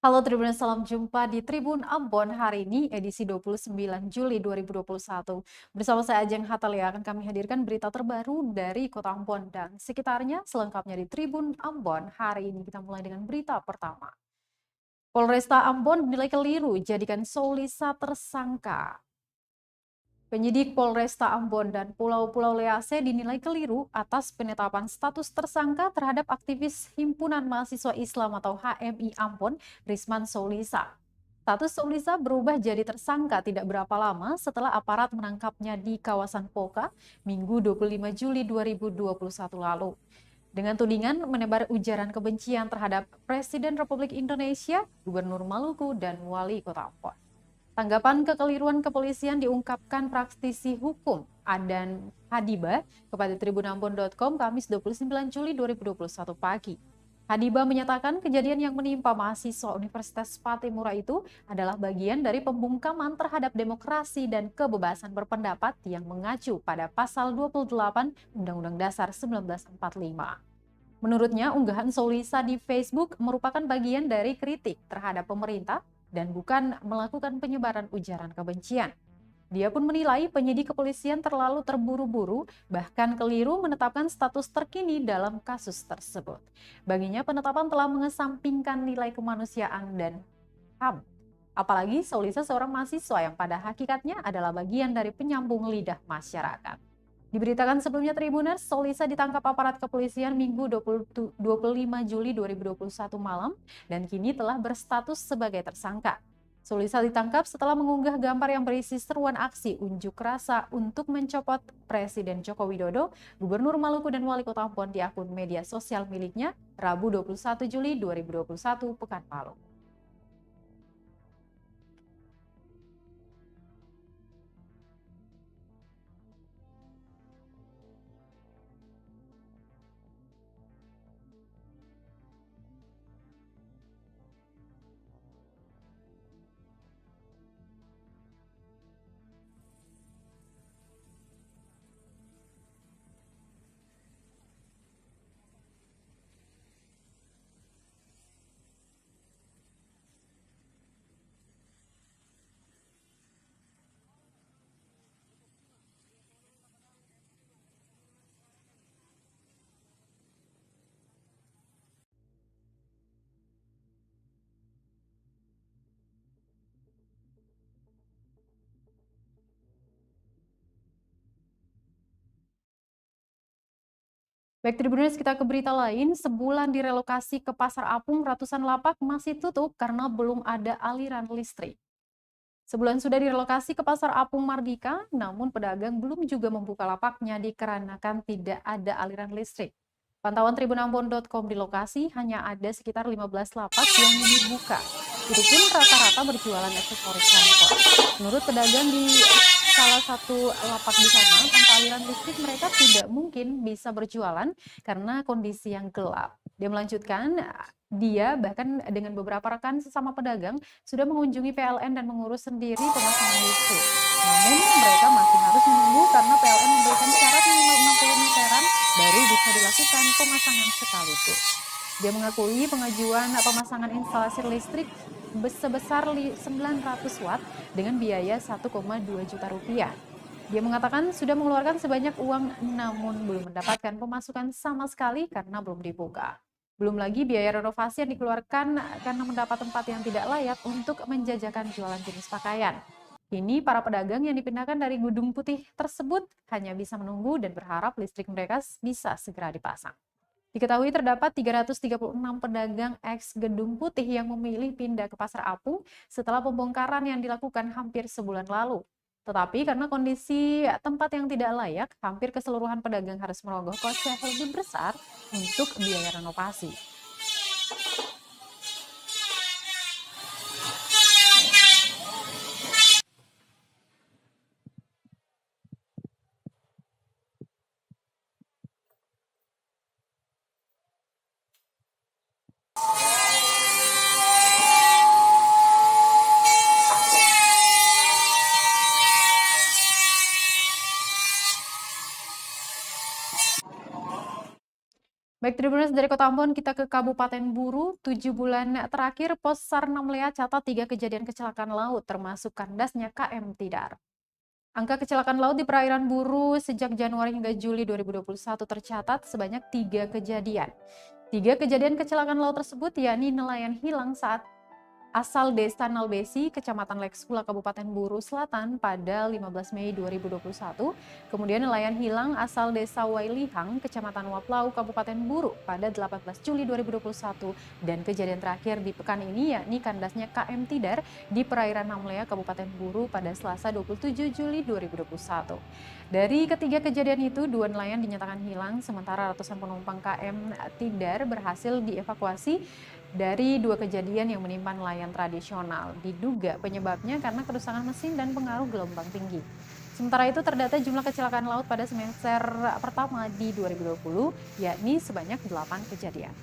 Halo Tribuners, salam jumpa di Tribun Ambon hari ini edisi 29 Juli 2021. Bersama saya Ajeng Hatalia akan kami hadirkan berita terbaru dari Kota Ambon dan sekitarnya selengkapnya di Tribun Ambon. Hari ini kita mulai dengan berita pertama. Polresta Ambon dinilai keliru jadikan Soulisa tersangka. Penyidik Polresta Ambon dan Pulau-Pulau Lease dinilai keliru atas penetapan status tersangka terhadap aktivis Himpunan Mahasiswa Islam atau HMI Ambon, Risman Soulisa. Status Soulisa berubah jadi tersangka tidak berapa lama setelah aparat menangkapnya di kawasan Poka, Minggu 25 Juli 2021 lalu. Dengan tudingan menebar ujaran kebencian terhadap Presiden Republik Indonesia, Gubernur Maluku, dan Wali Kota Ambon. Tanggapan kekeliruan kepolisian diungkapkan praktisi hukum Adan Hadiba kepada tribunambon.com Kamis 29 Juli 2021 pagi. Hadiba menyatakan kejadian yang menimpa mahasiswa Universitas Patimura itu adalah bagian dari pembungkaman terhadap demokrasi dan kebebasan berpendapat yang mengacu pada pasal 28 Undang-Undang Dasar 1945. Menurutnya, unggahan Soulisa di Facebook merupakan bagian dari kritik terhadap pemerintah dan bukan melakukan penyebaran ujaran kebencian. Dia pun menilai penyidik kepolisian terlalu terburu-buru, bahkan keliru menetapkan status terkini dalam kasus tersebut. Baginya, penetapan telah mengesampingkan nilai kemanusiaan dan HAM. Apalagi Soulisa seorang mahasiswa yang pada hakikatnya adalah bagian dari penyambung lidah masyarakat. Diberitakan sebelumnya Tribuners, Soulisa ditangkap aparat kepolisian Minggu 25 Juli 2021 malam dan kini telah berstatus sebagai tersangka. Soulisa ditangkap setelah mengunggah gambar yang berisi seruan aksi unjuk rasa untuk mencopot Presiden Joko Widodo, Gubernur Maluku dan Wali Kota Ambon di akun media sosial miliknya Rabu 21 Juli 2021 pekan lalu. Baik Tribuners, kita ke berita lain. Sebulan direlokasi ke Pasar Apung, ratusan lapak masih tutup karena belum ada aliran listrik. Sebulan sudah direlokasi ke Pasar Apung Mardika, namun pedagang belum juga membuka lapaknya dikarenakan tidak ada aliran listrik. Pantauan tribunambon.com di lokasi hanya ada sekitar 15 lapak yang dibuka. Itu pun rata-rata berjualan aksesoris handphone. Menurut pedagang di salah satu lapak di sana, tanpa aliran listrik mereka tidak mungkin bisa berjualan karena kondisi yang gelap. Dia melanjutkan, dia bahkan dengan beberapa rekan sesama pedagang sudah mengunjungi PLN dan mengurus sendiri pemasangan listrik. Namun mereka masih harus menunggu karena PLN memberikan syarat minimal 60 meteran baru bisa dilakukan pemasangan sekaligus. Dia mengakui pengajuan pemasangan instalasi listrik sebesar 900 watt dengan biaya 1,2 juta rupiah. Dia mengatakan sudah mengeluarkan sebanyak uang namun belum mendapatkan pemasukan sama sekali karena belum dibuka. Belum lagi biaya renovasi yang dikeluarkan karena mendapat tempat yang tidak layak untuk menjajakan jualan jenis pakaian. Kini para pedagang yang dipindahkan dari Gedung Putih tersebut hanya bisa menunggu dan berharap listrik mereka bisa segera dipasang. Diketahui terdapat 336 pedagang eks Gedung Putih yang memilih pindah ke Pasar Apung setelah pembongkaran yang dilakukan hampir sebulan lalu. Tetapi karena kondisi tempat yang tidak layak, hampir keseluruhan pedagang harus merogoh kos yang lebih besar untuk biaya renovasi. Baik, Tribuners dari Kota Ambon kita ke Kabupaten Buru. 7 bulan terakhir Pos SAR Namlea catat 3 kejadian kecelakaan laut termasuk kandasnya KM Tidar. Angka kecelakaan laut di perairan Buru sejak Januari hingga Juli 2021 tercatat sebanyak 3 kejadian. 3 kejadian kecelakaan laut tersebut yakni nelayan hilang saat asal Desa Nalbesi, Kecamatan Lekskula, Kabupaten Buru Selatan pada 15 Mei 2021. Kemudian nelayan hilang asal Desa Wailihang, Kecamatan Waplau, Kabupaten Buru pada 18 Juli 2021. Dan kejadian terakhir di pekan ini yakni kandasnya KM Tidar di perairan Namlea, Kabupaten Buru pada Selasa 27 Juli 2021. Dari ketiga kejadian itu, 2 nelayan dinyatakan hilang, sementara ratusan penumpang KM Tidar berhasil dievakuasi dari 2 kejadian yang menimpa nelayan tradisional. Diduga penyebabnya karena kerusakan mesin dan pengaruh gelombang tinggi. Sementara itu terdata jumlah kecelakaan laut pada semester pertama di 2020, yakni sebanyak 8 kejadian.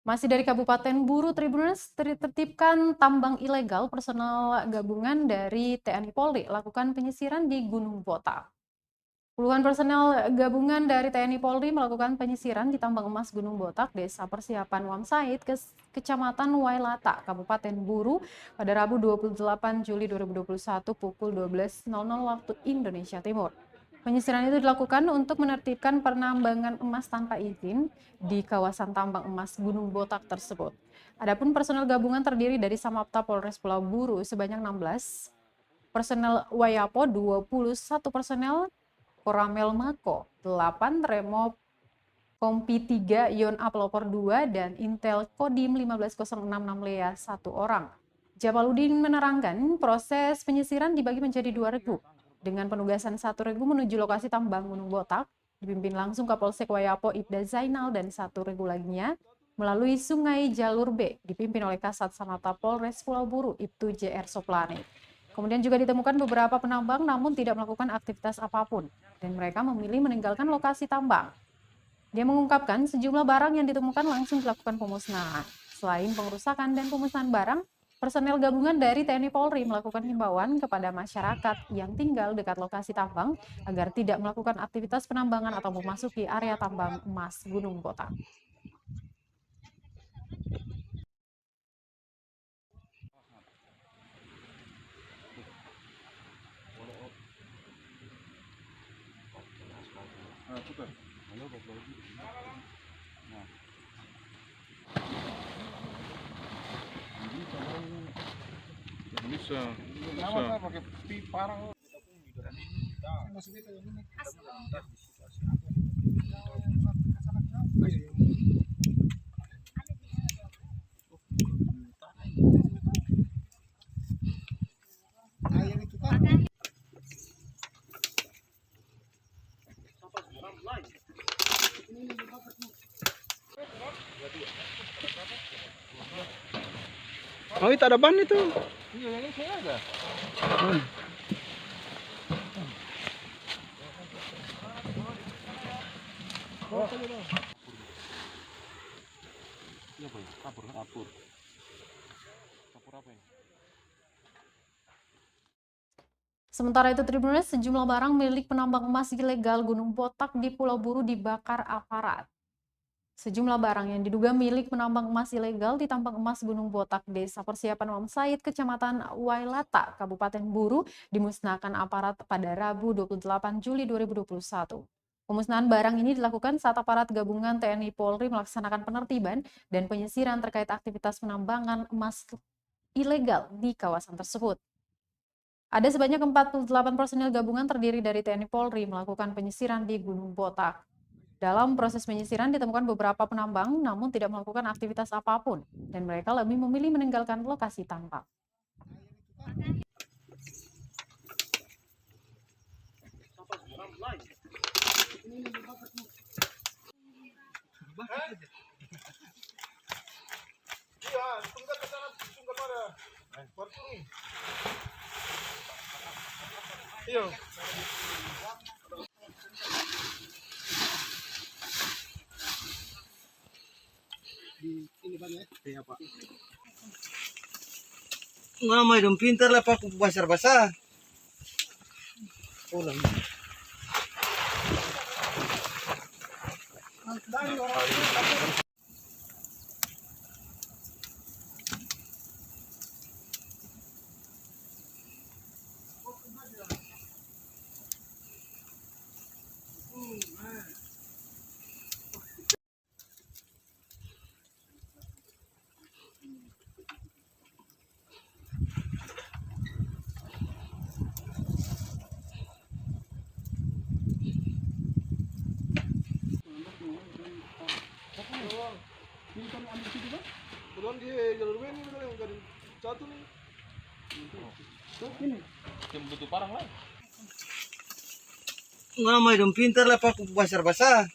Masih dari Kabupaten Buru, Tribuners, tertibkan tambang ilegal personel gabungan dari TNI Polri lakukan penyisiran di Gunung Botak. Puluhan personel gabungan dari TNI Polri melakukan penyisiran di tambang emas Gunung Botak, Desa Persiapan Wamsait, Kecamatan Wailata, Kabupaten Buru pada Rabu 28 Juli 2021 pukul 12.00 waktu Indonesia Timur. Penyisiran itu dilakukan untuk menertibkan penambangan emas tanpa izin di kawasan tambang emas Gunung Botak tersebut. Adapun personel gabungan terdiri dari Samapta Polres Pulau Buru sebanyak 16, personel Wayapo 21 personel, Koramel Mako 8, Remo Kompi 3, Yon A Pelopor 2, dan Intel Kodim 1506 Namlea 1 orang. Jamaludin menerangkan proses penyisiran dibagi menjadi 2 regu, dengan penugasan 1 regu menuju lokasi tambang Gunung Botak, dipimpin langsung Kapolsek Wayapo Ibda Zainal, dan 1 regu lainnya melalui Sungai Jalur B, dipimpin oleh Kasat Samapta Polres Pulau Buru Ibtu JR Soplane. Kemudian juga ditemukan beberapa penambang namun tidak melakukan aktivitas apapun, dan mereka memilih meninggalkan lokasi tambang. Dia mengungkapkan sejumlah barang yang ditemukan langsung dilakukan pemusnahan. Selain pengerusakan dan pemusnahan barang, personel gabungan dari TNI Polri melakukan himbauan kepada masyarakat yang tinggal dekat lokasi tambang agar tidak melakukan aktivitas penambangan atau memasuki area tambang emas Gunung Botak. Bisa, Kenapa bisa. saya pakai pipa parang? Air itu kan. Oh, itu ada ban itu. Iya, yang ini saya ada. Ini apa ya? Kapur, kapur. Kapur apa ini? Sementara itu, Tribuners, sejumlah barang milik penambang emas ilegal Gunung Botak di Pulau Buru dibakar aparat. Sejumlah barang yang diduga milik penambang emas ilegal di tambang emas Gunung Botak, Desa Persiapan Wam Said, Kecamatan Wailata, Kabupaten Buru, dimusnahkan aparat pada Rabu 28 Juli 2021. Pemusnahan barang ini dilakukan saat aparat gabungan TNI Polri melaksanakan penertiban dan penyisiran terkait aktivitas penambangan emas ilegal di kawasan tersebut. Ada sebanyak 48 personil gabungan terdiri dari TNI Polri melakukan penyisiran di Gunung Botak. Dalam proses penyisiran ditemukan beberapa penambang namun tidak melakukan aktivitas apapun dan mereka lebih memilih meninggalkan lokasi tambang. Iya, tunggu ke sana, tunggu pada. Waktu ini. Iya. Di ini Bang ya? Iya, Pak. Mama dong pintar lah pak basah-basah. Pulang. Dari orang Belum di jalur ini yang garing satu nih. Ini. Yang butuh parang lah. Mama dong pintar lah pak basah-basah.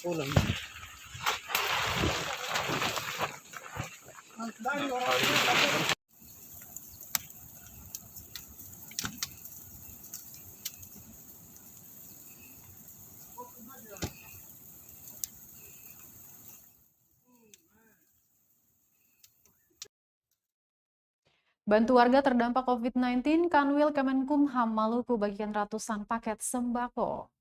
Pulang. Dari orang Bantu warga terdampak COVID-19, Kanwil Kemenkumham Maluku bagikan ratusan paket sembako.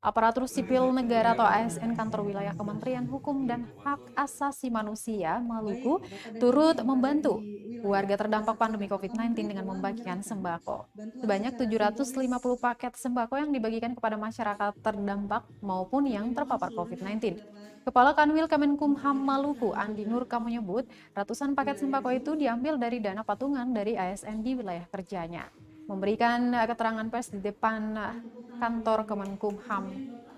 Aparatur Sipil Negara atau ASN Kantor Wilayah Kementerian Hukum dan Hak Asasi Manusia Maluku turut membantu warga terdampak pandemi COVID-19 dengan membagikan sembako. Sebanyak 750 paket sembako yang dibagikan kepada masyarakat terdampak maupun yang terpapar COVID-19. Kepala Kanwil Kemenkumham Maluku, Andi Nurka menyebut, ratusan paket sembako itu diambil dari dana patungan dari ASN di wilayah kerjanya. Memberikan keterangan pers di depan kantor Kemenkumham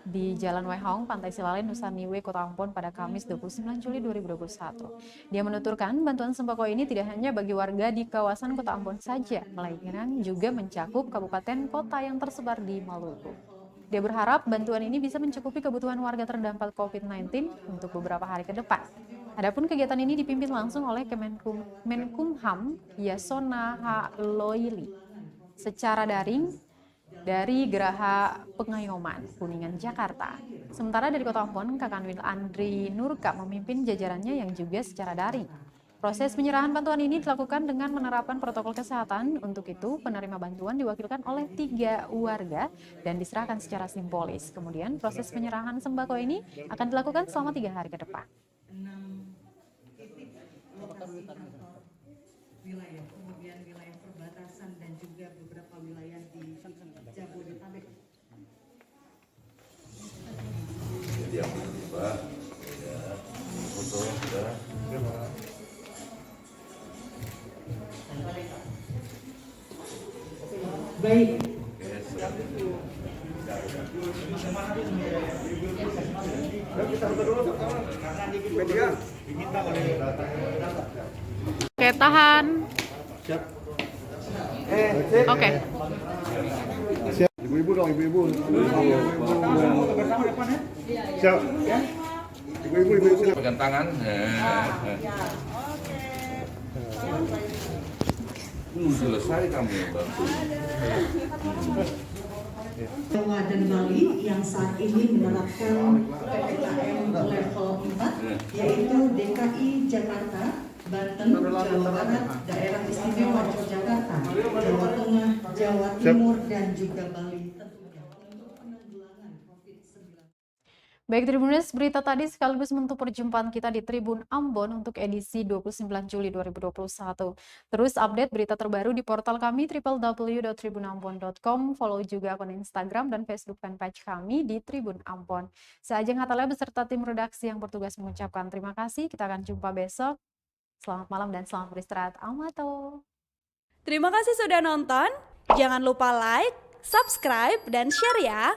di Jalan Wehong, Pantai Silalen, Nusa Niue, Kota Ambon pada Kamis 29 Juli 2021. Dia menuturkan bantuan sembako ini tidak hanya bagi warga di kawasan Kota Ambon saja, melainkan juga mencakup kabupaten kota yang tersebar di Maluku. Dia berharap bantuan ini bisa mencukupi kebutuhan warga terdampak COVID-19 untuk beberapa hari ke depan. Adapun kegiatan ini dipimpin langsung oleh Kemenkumham Yasona Haloili secara daring dari Geraha Pengayoman, Kuningan, Jakarta. Sementara dari Kota Ambon, Kakanwil Andri Nurka memimpin jajarannya yang juga secara daring. Proses penyerahan bantuan ini dilakukan dengan menerapkan protokol kesehatan. Untuk itu, penerima bantuan diwakilkan oleh 3 warga dan diserahkan secara simbolis. Kemudian, proses penyerahan sembako ini akan dilakukan selama 3 hari ke depan. Wilayah, kemudian wilayah perbatasan dan juga beberapa wilayah di Jabodetabek. Jadi yang tiba ya foto sudah Baik. Oke, tahan. Oke. Ibu-ibu dong, ibu-ibu. Siap. Ibu-ibu. Pegang tangan. Selesai kamu yang bantu. Jawa dan Bali yang saat ini menerapkan PPKM level 4, yaitu DKI Jakarta, Banten, Jawa Barat, Daerah Istimewa Yogyakarta, Jawa Tengah, Jawa Timur, dan juga Bali tentunya untuk penanggulangan COVID-19. Baik Tribuners, berita tadi sekaligus menutup perjumpaan kita di Tribun Ambon untuk edisi 29 Juli 2021. Terus update berita terbaru di portal kami www.tribunambon.com. Follow juga akun Instagram dan Facebook fanpage kami di Tribun Ambon. Saya Ajeng Hatalia beserta tim redaksi yang bertugas mengucapkan terima kasih. Kita akan jumpa besok. Selamat malam dan selamat beristirahat. Amato. Terima kasih sudah nonton. Jangan lupa like, subscribe, dan share ya.